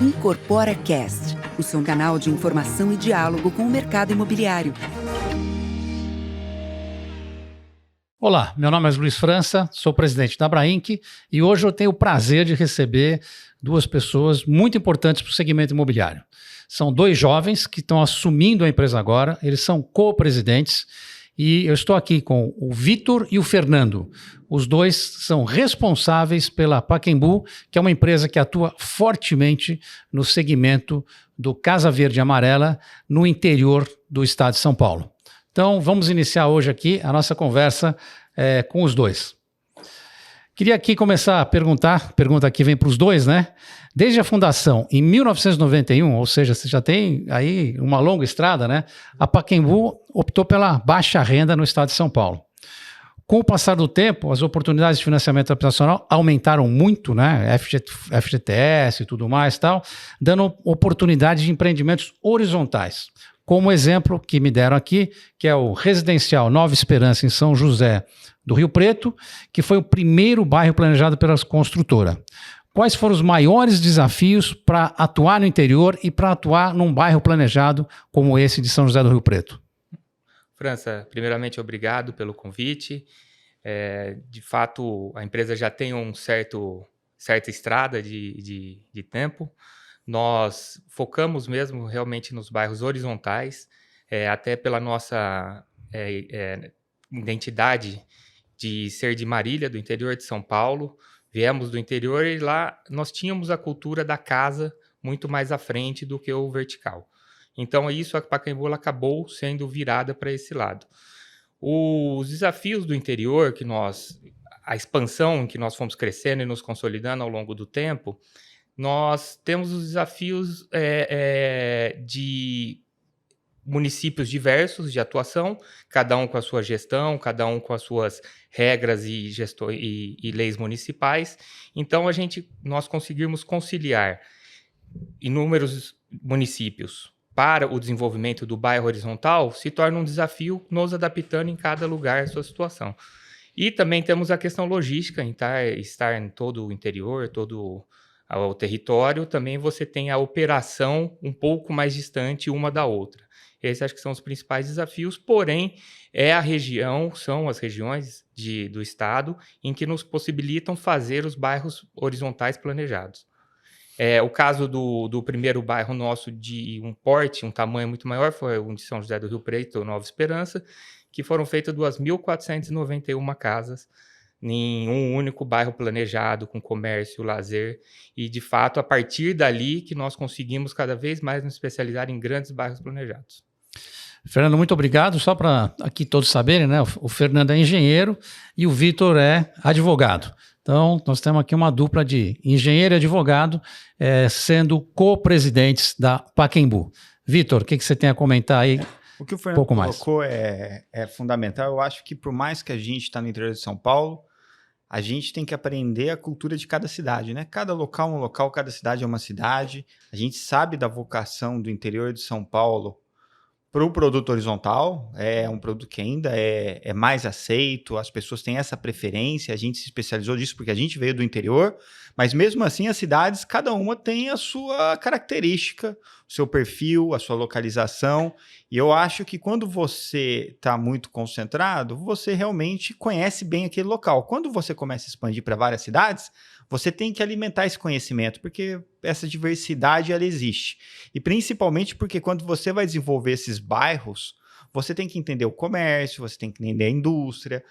Incorpora Cast, o seu canal de informação e diálogo com o mercado imobiliário. Olá, meu nome é Luiz França, sou presidente da Abrainc e hoje eu tenho o prazer de receber duas pessoas muito importantes para o segmento imobiliário. São dois jovens que estão assumindo a empresa agora, eles são co-presidentes e eu estou aqui com o Vitor e o Fernando. Os dois são responsáveis pela Pacaembu, que é uma empresa que atua fortemente no segmento do Casa Verde e Amarela no interior do estado de São Paulo. Então, vamos iniciar hoje aqui a nossa conversa com os dois. Queria aqui começar a pergunta que vem para os dois, né? Desde a fundação, em 1991, ou seja, você já tem aí uma longa estrada, né? A Pacaembu optou pela baixa renda no estado de São Paulo. Com o passar do tempo, as oportunidades de financiamento habitacional aumentaram muito, né? FGTS e tudo mais, tal, dando oportunidade de empreendimentos horizontais. Como exemplo que me deram aqui, que é o Residencial Nova Esperança em São José do Rio Preto, que foi o primeiro bairro planejado pela construtora. Quais foram os maiores desafios para atuar no interior e para atuar num bairro planejado como esse de São José do Rio Preto? França, primeiramente, obrigado pelo convite. De fato, a empresa já tem certa estrada de tempo. Nós focamos mesmo realmente nos bairros horizontais, até pela nossa identidade de ser de Marília, do interior de São Paulo. Viemos do interior e lá nós tínhamos a cultura da casa muito mais à frente do que o vertical. Então, isso, a Pacaembu acabou sendo virada para esse lado. Os desafios do interior, a expansão em que nós fomos crescendo e nos consolidando ao longo do tempo, nós temos os desafios de municípios diversos de atuação, cada um com a sua gestão, cada um com as suas regras e leis municipais. Então, nós conseguimos conciliar inúmeros municípios para o desenvolvimento do bairro horizontal se torna um desafio, nos adaptando em cada lugar à sua situação. E também temos a questão logística, em estar em todo o interior, todo o território, também você tem a operação um pouco mais distante uma da outra. Esses acho que são os principais desafios, porém, são as regiões do estado em que nos possibilitam fazer os bairros horizontais planejados. O caso do primeiro bairro nosso de um porte, um tamanho muito maior, foi o de São José do Rio Preto, Nova Esperança, que foram feitas 2.491 casas em um único bairro planejado, com comércio, lazer, e de fato, a partir dali que nós conseguimos cada vez mais nos especializar em grandes bairros planejados. Fernando, muito obrigado. Só para aqui todos saberem, né? O Fernando é engenheiro e o Vitor é advogado. Então, nós temos aqui uma dupla de engenheiro e advogado sendo co-presidentes da Pacaembu. Vitor, o que você tem a comentar aí? O que o Fernando colocou é fundamental. Eu acho que por mais que a gente está no interior de São Paulo, a gente tem que aprender a cultura de cada cidade, né? Cada local é um local, cada cidade é uma cidade. A gente sabe da vocação do interior de São Paulo para o produto horizontal, é um produto que ainda é mais aceito, as pessoas têm essa preferência, a gente se especializou nisso porque a gente veio do interior, mas mesmo assim as cidades, cada uma tem a sua característica, o seu perfil, a sua localização, e eu acho que quando você está muito concentrado, você realmente conhece bem aquele local. Quando você começa a expandir para várias cidades, você tem que alimentar esse conhecimento, porque essa diversidade ela existe. E principalmente porque quando você vai desenvolver esses bairros, você tem que entender o comércio, você tem que entender a indústria,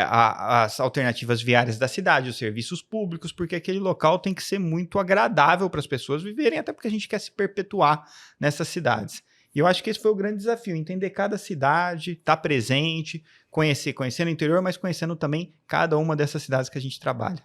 as alternativas viárias da cidade, os serviços públicos, porque aquele local tem que ser muito agradável para as pessoas viverem, até porque a gente quer se perpetuar nessas cidades. E eu acho que esse foi o grande desafio, entender cada cidade, estar presente, conhecendo o interior, mas conhecendo também cada uma dessas cidades que a gente trabalha.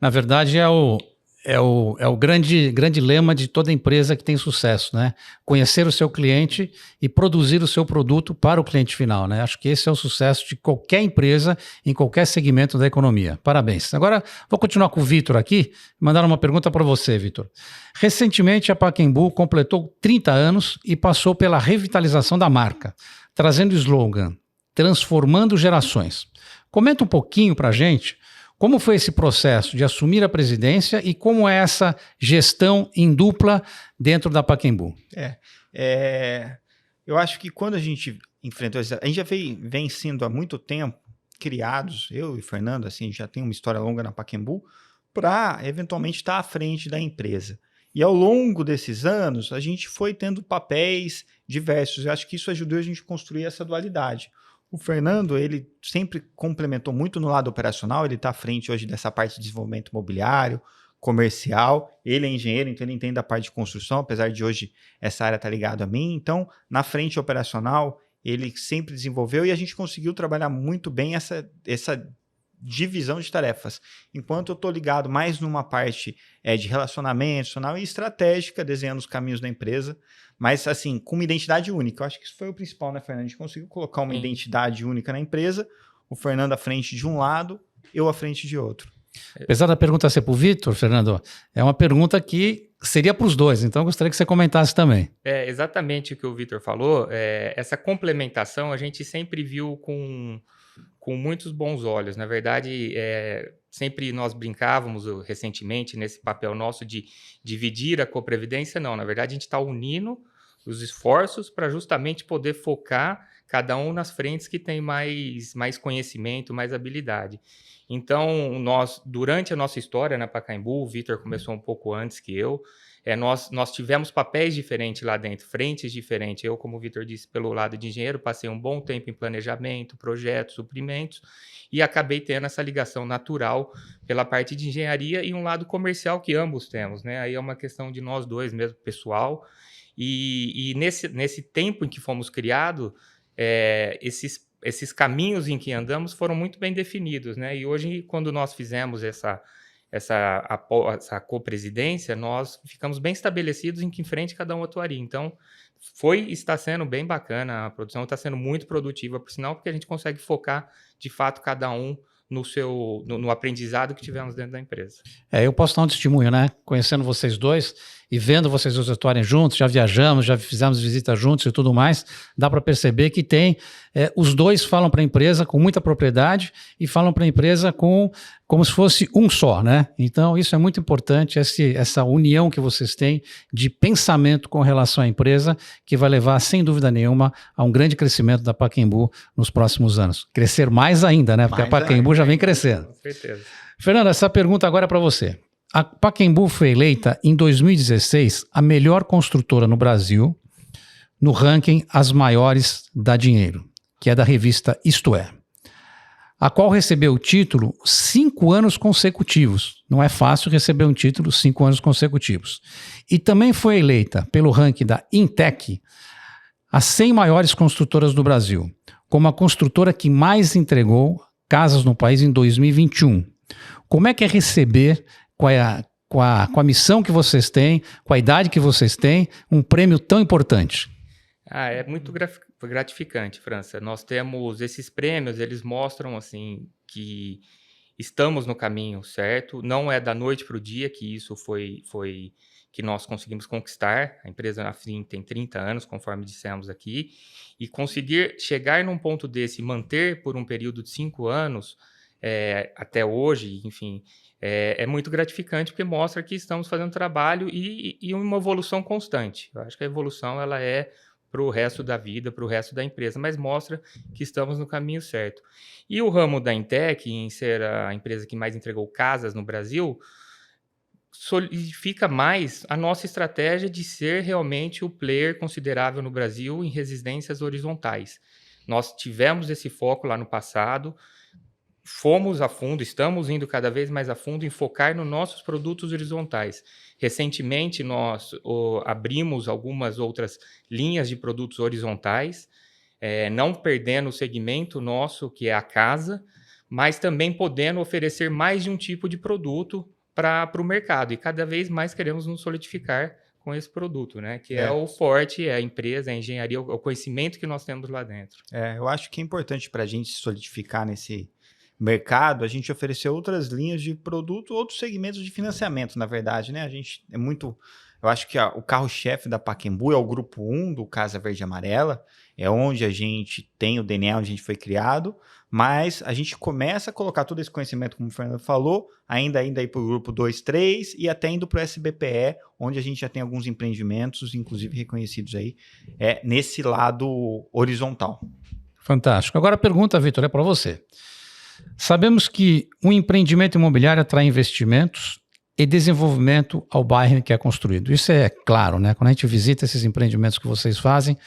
Na verdade, é o grande lema de toda empresa que tem sucesso, né? Conhecer o seu cliente e produzir o seu produto para o cliente final, né? Acho que esse é o sucesso de qualquer empresa em qualquer segmento da economia. Parabéns. Agora, vou continuar com o Vitor aqui, mandar uma pergunta para você, Vitor. Recentemente, a Pacaembu completou 30 anos e passou pela revitalização da marca, trazendo o slogan Transformando Gerações. Comenta um pouquinho para a gente Como foi esse processo de assumir a presidência e como é essa gestão em dupla dentro da Pacaembu? Eu acho que quando a gente enfrentou a gente já vem sendo há muito tempo criados, eu e o Fernando, assim, já tem uma história longa na Pacaembu, para eventualmente estar à frente da empresa. E ao longo desses anos, a gente foi tendo papéis diversos. Eu acho que isso ajudou a gente a construir essa dualidade. O Fernando, ele sempre complementou muito no lado operacional, ele está à frente hoje dessa parte de desenvolvimento imobiliário, comercial, ele é engenheiro, então ele entende a parte de construção, apesar de hoje essa área estar ligada a mim. Então, na frente operacional, ele sempre desenvolveu e a gente conseguiu trabalhar muito bem essa divisão de tarefas. Enquanto eu estou ligado mais numa parte de relacionamento e estratégica, desenhando os caminhos da empresa, mas assim, com uma identidade única. Eu acho que isso foi o principal, né, Fernando? A gente conseguiu colocar uma identidade única na empresa, o Fernando à frente de um lado, eu à frente de outro. Apesar da pergunta ser para o Vitor, Fernando, é uma pergunta que seria para os dois, então eu gostaria que você comentasse também. É exatamente o que o Vitor falou, essa complementação a gente sempre viu com muitos bons olhos. Na verdade, sempre nós brincávamos recentemente nesse papel nosso de dividir a coprevidência. Não, na verdade a gente está unindo os esforços para justamente poder focar cada um nas frentes que tem mais conhecimento, mais habilidade. Então, nós, durante a nossa história na Pacaembu, o Vitor começou um pouco antes que eu, nós tivemos papéis diferentes lá dentro, frentes diferentes. Eu, como o Vitor disse, pelo lado de engenheiro, passei um bom tempo em planejamento, projetos, suprimentos, e acabei tendo essa ligação natural pela parte de engenharia e um lado comercial que ambos temos, né? Aí é uma questão de nós dois mesmo, pessoal. E nesse tempo em que fomos criados, esses caminhos em que andamos foram muito bem definidos, né? E hoje, quando nós fizemos essa copresidência, nós ficamos bem estabelecidos em que frente cada um atuaria. Então, está sendo bem bacana, a produção está sendo muito produtiva, por sinal, porque a gente consegue focar, de fato, cada um no aprendizado que tivemos dentro da empresa. Eu posso dar um testemunho, né? Conhecendo vocês dois e vendo vocês dois atuarem juntos, já viajamos, já fizemos visitas juntos e tudo mais, dá para perceber que os dois falam para a empresa com muita propriedade e falam para a empresa como se fosse um só, né? Então isso é muito importante, essa união que vocês têm de pensamento com relação à empresa, que vai levar, sem dúvida nenhuma, a um grande crescimento da Pacaembu nos próximos anos. Crescer mais ainda, né? Porque a Pacaembu já vem crescendo. Com certeza. Fernando, essa pergunta agora é para você. A Pacaembu foi eleita em 2016 a melhor construtora no Brasil no ranking As Maiores Dá Dinheiro, que é da revista Isto É, a qual recebeu o título 5 anos consecutivos. Não é fácil receber um título 5 anos consecutivos. E também foi eleita pelo ranking da Intec as 100 maiores construtoras do Brasil, como a construtora que mais entregou casas no país em 2021. Como é que é receber, com a missão que vocês têm, com a idade que vocês têm, um prêmio tão importante? É muito gratificante, França. Nós temos esses prêmios, eles mostram assim que estamos no caminho certo. Não é da noite para o dia que isso foi que nós conseguimos conquistar. A empresa na FIM tem 30 anos, conforme dissemos aqui, e conseguir chegar num ponto desse e manter por um período de 5 anos até hoje, enfim, é muito gratificante, porque mostra que estamos fazendo trabalho e uma evolução constante. Eu acho que a evolução ela é para o resto da vida, para o resto da empresa, mas mostra que estamos no caminho certo. E o ramo da Intec, em ser a empresa que mais entregou casas no Brasil, solidifica mais a nossa estratégia de ser realmente o player considerável no Brasil em residências horizontais. Nós tivemos esse foco lá no passado, fomos a fundo, estamos indo cada vez mais a fundo em focar nos nossos produtos horizontais. Recentemente, nós abrimos algumas outras linhas de produtos horizontais, não perdendo o segmento nosso, que é a casa, mas também podendo oferecer mais de um tipo de produto para o mercado. E cada vez mais queremos nos solidificar com esse produto, né? Que é o forte, é a empresa, é a engenharia, o conhecimento que nós temos lá dentro. Eu acho que é importante para a gente se solidificar nesse mercado, a gente oferecer outras linhas de produto, outros segmentos de financiamento, na verdade, né? A gente Eu acho que o carro-chefe da Pacaembu é o grupo 1 do Casa Verde e Amarela, é onde a gente tem o DNA, onde a gente foi criado, mas a gente começa a colocar todo esse conhecimento, como o Fernando falou, ainda aí para o grupo 2, 3 e até indo para o SBPE, onde a gente já tem alguns empreendimentos, inclusive reconhecidos aí, nesse lado horizontal. Fantástico. Agora a pergunta, Vitor, é para você. Sabemos que um empreendimento imobiliário atrai investimentos e desenvolvimento ao bairro em que é construído. Isso é claro, né? Quando a gente visita esses empreendimentos que vocês fazem,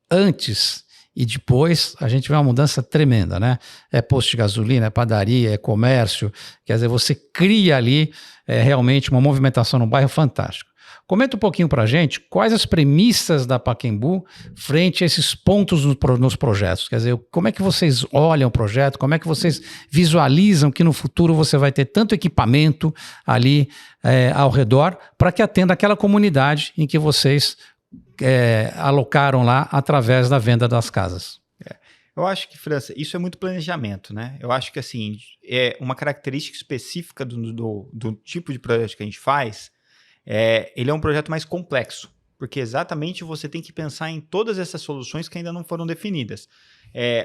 antes e depois a gente vê uma mudança tremenda, né? É posto de gasolina, é padaria, é comércio, quer dizer, você cria ali realmente uma movimentação no bairro fantástica. Comenta um pouquinho para a gente quais as premissas da Pacaembu frente a esses pontos nos projetos. Quer dizer, como é que vocês olham o projeto, como é que vocês visualizam que no futuro você vai ter tanto equipamento ali ao redor para que atenda aquela comunidade em que vocês alocaram lá através da venda das casas. Eu acho que, França, isso é muito planejamento, né? Eu acho que, assim, é uma característica específica do tipo de projeto que a gente faz, ele é um projeto mais complexo, porque exatamente você tem que pensar em todas essas soluções que ainda não foram definidas.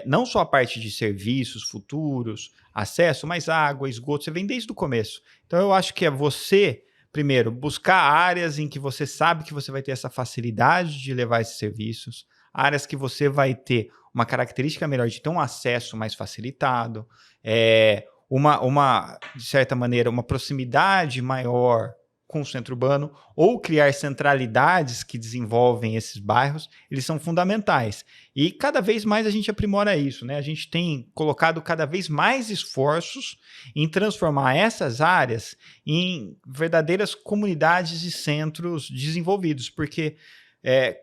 Não só a parte de serviços futuros, acesso, mas água, esgoto, você vem desde o começo. Então, eu acho que é você... Primeiro, buscar áreas em que você sabe que você vai ter essa facilidade de levar esses serviços, áreas que você vai ter uma característica melhor de ter um acesso mais facilitado, de certa maneira, uma proximidade maior com o centro urbano, ou criar centralidades que desenvolvem esses bairros, eles são fundamentais. E cada vez mais a gente aprimora isso, né? A gente tem colocado cada vez mais esforços em transformar essas áreas em verdadeiras comunidades e centros desenvolvidos, porque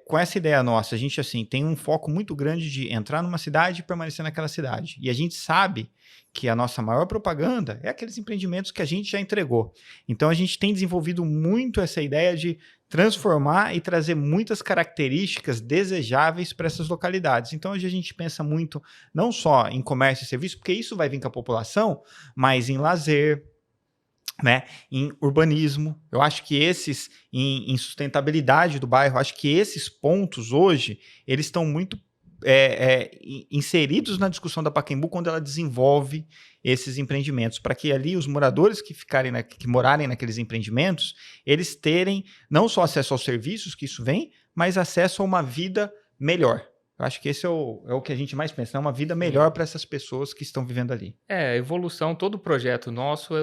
com essa ideia nossa, a gente assim, tem um foco muito grande de entrar numa cidade e permanecer naquela cidade. E a gente sabe que a nossa maior propaganda é aqueles empreendimentos que a gente já entregou. Então, a gente tem desenvolvido muito essa ideia de transformar e trazer muitas características desejáveis para essas localidades. Então, hoje a gente pensa muito não só em comércio e serviço, porque isso vai vir com a população, mas em lazer, né, em urbanismo. Eu acho que em sustentabilidade do bairro, acho que esses pontos hoje, eles estão muito inseridos na discussão da Pacaembu quando ela desenvolve esses empreendimentos, para que ali os moradores que morarem naqueles empreendimentos, eles terem não só acesso aos serviços, que isso vem, mas acesso a uma vida melhor. Eu acho que esse é o que a gente mais pensa, né? Uma vida melhor para essas pessoas que estão vivendo ali. Evolução, todo projeto nosso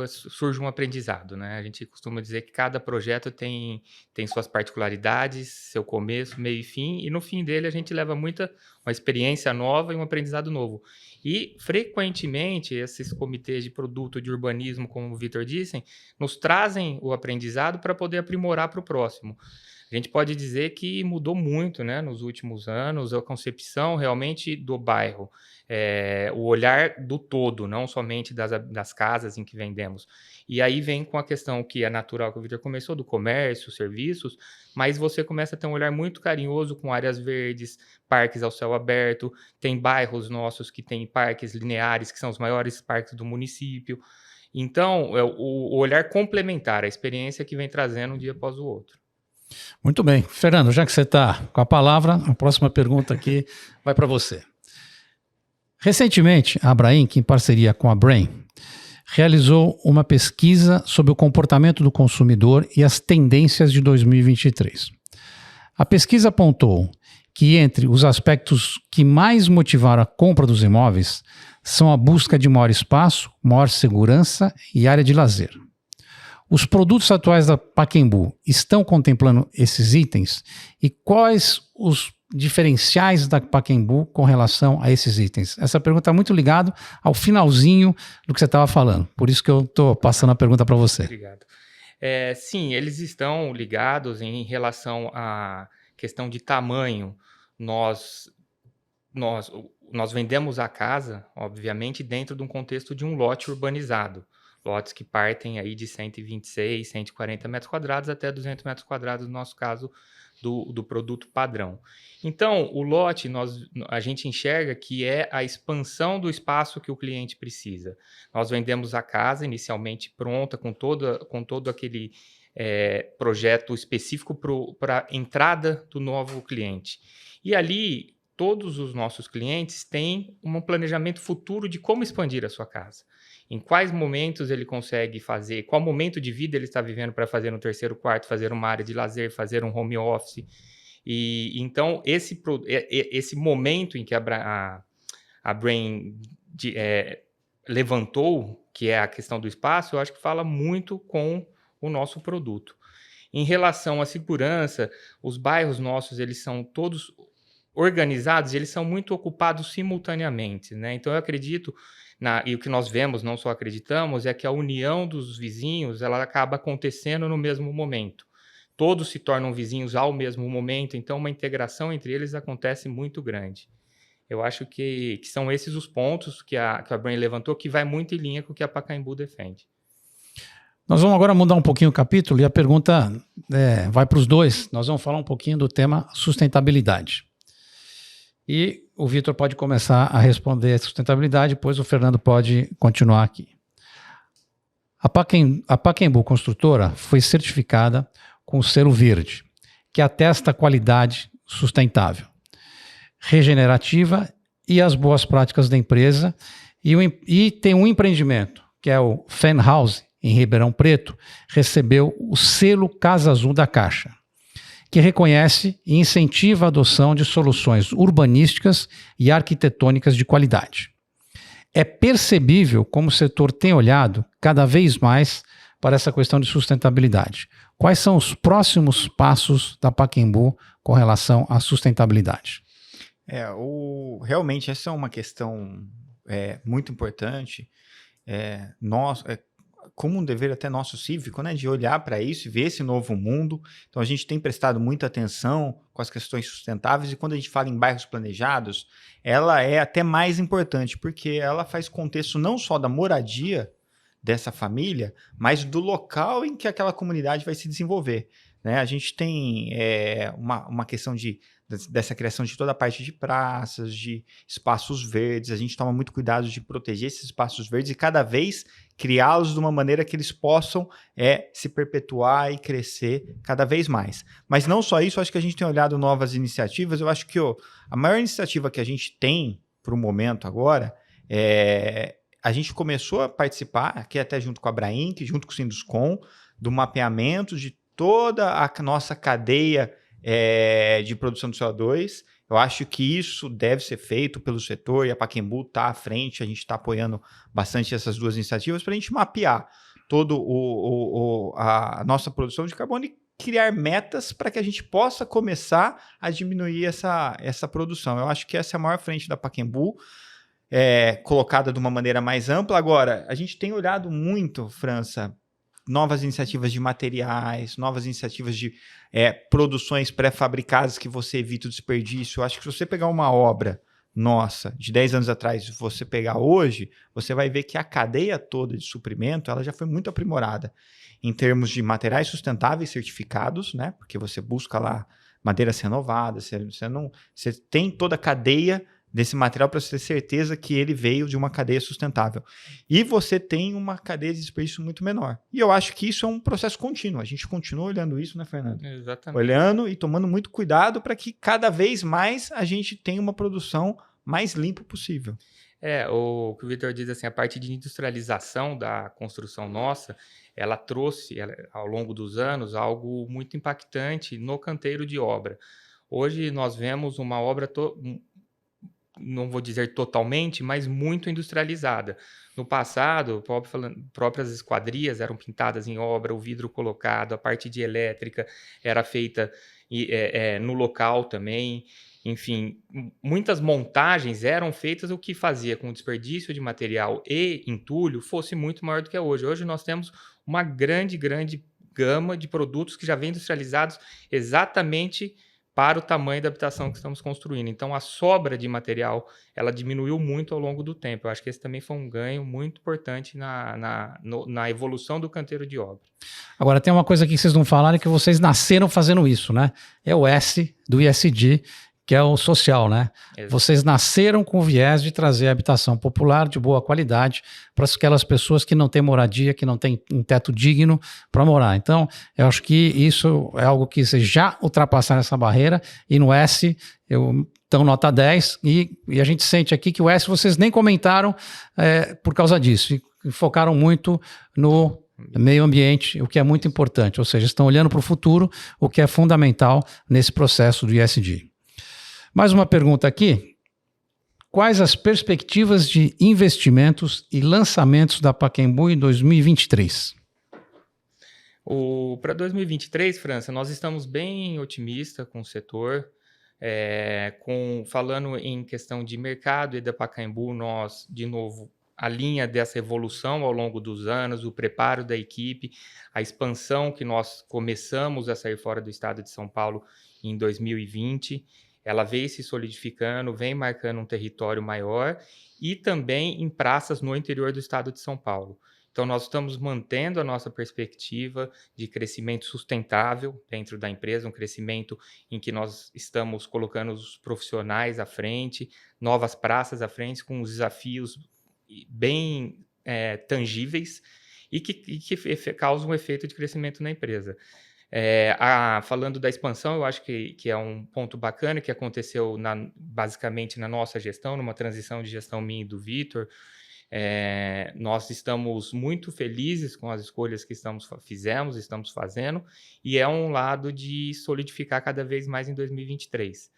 surge um aprendizado, né? A gente costuma dizer que cada projeto tem suas particularidades, seu começo, meio e fim, e no fim dele a gente leva uma experiência nova e um aprendizado novo. E, frequentemente, esses comitês de produto de urbanismo, como o Vitor disse, nos trazem o aprendizado para poder aprimorar para o próximo. A gente pode dizer que mudou muito, né, nos últimos anos, a concepção realmente do bairro, o olhar do todo, não somente das casas em que vendemos. E aí vem com a questão que é natural que o Vitor começou, do comércio, serviços, mas você começa a ter um olhar muito carinhoso com áreas verdes, parques ao céu aberto, tem bairros nossos que têm parques lineares, que são os maiores parques do município. Então, o olhar complementar, a experiência que vem trazendo um dia após o outro. Muito bem. Fernando, já que você está com a palavra, a próxima pergunta aqui vai para você. Recentemente, a Abrainc, em parceria com a Brain, realizou uma pesquisa sobre o comportamento do consumidor e as tendências de 2023. A pesquisa apontou que entre os aspectos que mais motivaram a compra dos imóveis são a busca de maior espaço, maior segurança e área de lazer. Os produtos atuais da Pacaembu estão contemplando esses itens? E quais os diferenciais da Pacaembu com relação a esses itens? Essa pergunta está muito ligada ao finalzinho do que você estava falando. Por isso que eu estou passando a pergunta para você. Obrigado. Sim, eles estão ligados em relação à questão de tamanho. Nós vendemos a casa, obviamente, dentro de um contexto de um lote urbanizado. Lotes que partem aí de 126, 140 metros quadrados até 200 metros quadrados, no nosso caso, do produto padrão. Então, o lote, a gente enxerga que é a expansão do espaço que o cliente precisa. Nós vendemos a casa inicialmente pronta, com todo aquele projeto específico para a entrada do novo cliente. E ali, todos os nossos clientes têm um planejamento futuro de como expandir a sua casa. Em quais momentos ele consegue fazer, qual momento de vida ele está vivendo para fazer um terceiro quarto, fazer uma área de lazer, fazer um home office. E então, esse momento em que a Brain levantou, que é a questão do espaço, eu acho que fala muito com o nosso produto. Em relação à segurança, os bairros nossos, eles são todos organizados, eles são muito ocupados simultaneamente, né? Então, eu acredito, e o que nós vemos, não só acreditamos, é que a união dos vizinhos, ela acaba acontecendo no mesmo momento. Todos se tornam vizinhos ao mesmo momento, então uma integração entre eles acontece muito grande. Eu acho que são esses os pontos que a Brain levantou, que vai muito em linha com o que a Pacaembu defende. Nós vamos agora mudar um pouquinho o capítulo e a pergunta vai para os dois. Nós vamos falar um pouquinho do tema sustentabilidade. E o Vitor pode começar a responder a sustentabilidade, depois o Fernando pode continuar aqui. A Pacaembu Construtora foi certificada com o selo verde, que atesta a qualidade sustentável, regenerativa e as boas práticas da empresa. E tem um empreendimento, que é o Fan House, em Ribeirão Preto, recebeu o selo Casa Azul da Caixa, que reconhece e incentiva a adoção de soluções urbanísticas e arquitetônicas de qualidade. É percebível como o setor tem olhado cada vez mais para essa questão de sustentabilidade. Quais são os próximos passos da Pacaembu com relação à sustentabilidade? Realmente essa é uma questão muito importante. Como um dever até nosso cívico, né, de olhar para isso e ver esse novo mundo. Então, a gente tem prestado muita atenção com as questões sustentáveis, e quando a gente fala em bairros planejados, ela é até mais importante, porque ela faz contexto não só da moradia dessa família, mas do local em que aquela comunidade vai se desenvolver, né? A gente tem uma questão dessa criação de toda a parte de praças, de espaços verdes. A gente toma muito cuidado de proteger esses espaços verdes e cada vez criá-los de uma maneira que eles possam se perpetuar e crescer cada vez mais. Mas não só isso, acho que a gente tem olhado novas iniciativas. Eu acho que a maior iniciativa que a gente tem para o momento agora a gente começou a participar, aqui até junto com a Brainc, junto com o Sinduscon, do mapeamento de toda a nossa cadeia de produção de CO2. Eu acho que isso deve ser feito pelo setor e a Pacaembu está à frente. A gente está apoiando bastante essas duas iniciativas para a gente mapear toda a nossa produção de carbono e criar metas para que a gente possa começar a diminuir essa produção. Eu acho que essa é a maior frente da Pacaembu, colocada de uma maneira mais ampla. Agora, a gente tem olhado muito, França, novas iniciativas de materiais, novas iniciativas de produções pré-fabricadas que você evita o desperdício. Eu acho que se você pegar uma obra nossa de 10 anos atrás e você pegar hoje, você vai ver que a cadeia toda de suprimento ela já foi muito aprimorada em termos de materiais sustentáveis certificados, né? Porque você busca lá madeiras renovadas, você tem toda a cadeia desse material para você ter certeza que ele veio de uma cadeia sustentável. E você tem uma cadeia de desperdício muito menor. E eu acho que isso é um processo contínuo. A gente continua olhando isso, né, Fernando? Exatamente. Olhando e tomando muito cuidado para que cada vez mais a gente tenha uma produção mais limpa possível. O que o Vitor diz, assim, a parte de industrialização da construção nossa, ela trouxe, ao longo dos anos, algo muito impactante no canteiro de obra. Hoje nós vemos uma obra não vou dizer totalmente, mas muito industrializada. No passado, próprias esquadrias eram pintadas em obra, o vidro colocado, a parte de elétrica era feita no local também. Enfim, muitas montagens eram feitas, o que fazia com o desperdício de material e entulho fosse muito maior do que é hoje. Hoje nós temos uma grande gama de produtos que já vêm industrializados exatamente para o tamanho da habitação que estamos construindo. Então, a sobra de material, ela diminuiu muito ao longo do tempo. Eu acho que esse também foi um ganho muito importante na evolução do canteiro de obra. Agora, tem uma coisa aqui que vocês não falaram, que vocês nasceram fazendo isso, né? É o S do ESG, que é o social, né? Exato. Vocês nasceram com o viés de trazer habitação popular de boa qualidade para aquelas pessoas que não têm moradia, que não têm um teto digno para morar. Então, eu acho que isso é algo que vocês já ultrapassaram essa barreira, e no S, então nota 10, e a gente sente aqui que o S vocês nem comentaram por causa disso, e focaram muito no meio ambiente, o que é muito importante, ou seja, estão olhando para o futuro, o que é fundamental nesse processo do ESG. Mais uma pergunta aqui. Quais as perspectivas de investimentos e lançamentos da Pacaembu em 2023? Para 2023, França, nós estamos bem otimistas com o setor. Falando em questão de mercado e da Pacaembu, nós, de novo, a linha dessa evolução ao longo dos anos, o preparo da equipe, a expansão que nós começamos a sair fora do estado de São Paulo em 2020, ela vem se solidificando, vem marcando um território maior e também em praças no interior do estado de São Paulo. Então, nós estamos mantendo a nossa perspectiva de crescimento sustentável dentro da empresa, um crescimento em que nós estamos colocando os profissionais à frente, novas praças à frente, com os desafios bem tangíveis e que causam um efeito de crescimento na empresa. Falando da expansão, eu acho que é um ponto bacana que aconteceu basicamente na nossa gestão, numa transição de gestão minha e do Vitor. Nós estamos muito felizes com as escolhas que estamos fazendo, e é um lado de solidificar cada vez mais em 2023.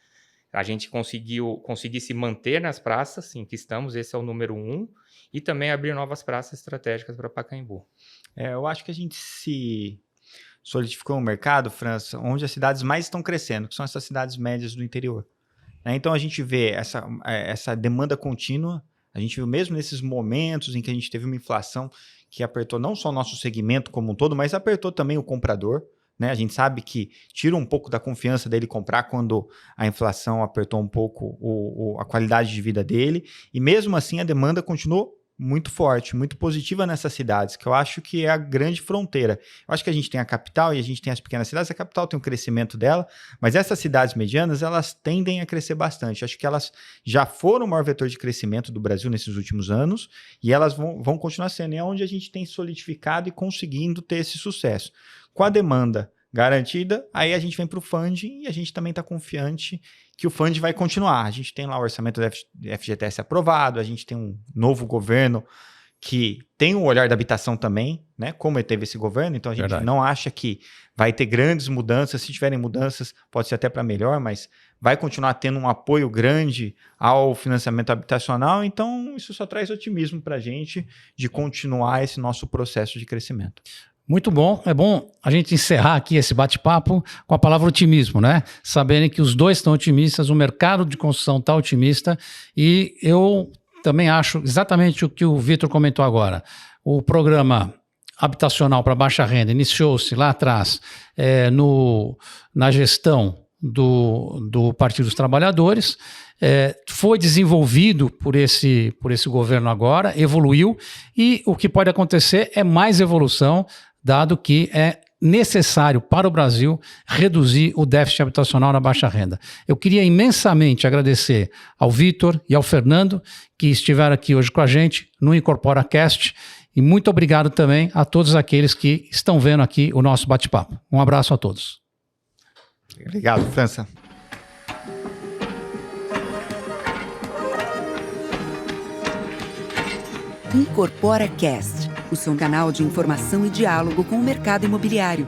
A gente conseguir se manter nas praças em que estamos, esse é o número 1, e também abrir novas praças estratégicas para Pacaembu. Eu acho que a gente se solidificou um mercado, França, onde as cidades mais estão crescendo, que são essas cidades médias do interior. Então a gente vê essa demanda contínua, a gente viu mesmo nesses momentos em que a gente teve uma inflação que apertou não só o nosso segmento como um todo, mas apertou também o comprador. Né? A gente sabe que tira um pouco da confiança dele comprar quando a inflação apertou um pouco a qualidade de vida dele, e mesmo assim a demanda continuou muito forte, muito positiva nessas cidades, que eu acho que é a grande fronteira. Eu acho que a gente tem a capital e a gente tem as pequenas cidades, a capital tem o crescimento dela, mas essas cidades medianas, elas tendem a crescer bastante. Eu acho que elas já foram o maior vetor de crescimento do Brasil nesses últimos anos, e elas vão continuar sendo, e é onde a gente tem solidificado e conseguindo ter esse sucesso. Com a demanda garantida, aí a gente vem para o funding e a gente também está confiante que o funding vai continuar. A gente tem lá o orçamento do FGTS aprovado, a gente tem um novo governo que tem um olhar da habitação também, né? Como teve esse governo, então a gente não acha que vai ter grandes mudanças. Se tiverem mudanças, pode ser até para melhor, mas vai continuar tendo um apoio grande ao financiamento habitacional, então isso só traz otimismo para a gente de continuar esse nosso processo de crescimento. Muito bom. É bom a gente encerrar aqui esse bate-papo com a palavra otimismo, né? Sabendo que os dois estão otimistas, o mercado de construção está otimista, e eu também acho exatamente o que o Vitor comentou agora. O programa habitacional para baixa renda iniciou-se lá atrás na gestão do Partido dos Trabalhadores, foi desenvolvido por esse governo agora, evoluiu, e o que pode acontecer é mais evolução, dado que é necessário para o Brasil reduzir o déficit habitacional na baixa renda. Eu queria imensamente agradecer ao Vitor e ao Fernando, que estiveram aqui hoje com a gente no IncorporaCast, e muito obrigado também a todos aqueles que estão vendo aqui o nosso bate-papo. Um abraço a todos. Obrigado, França. IncorporaCast, o seu canal de informação e diálogo com o mercado imobiliário.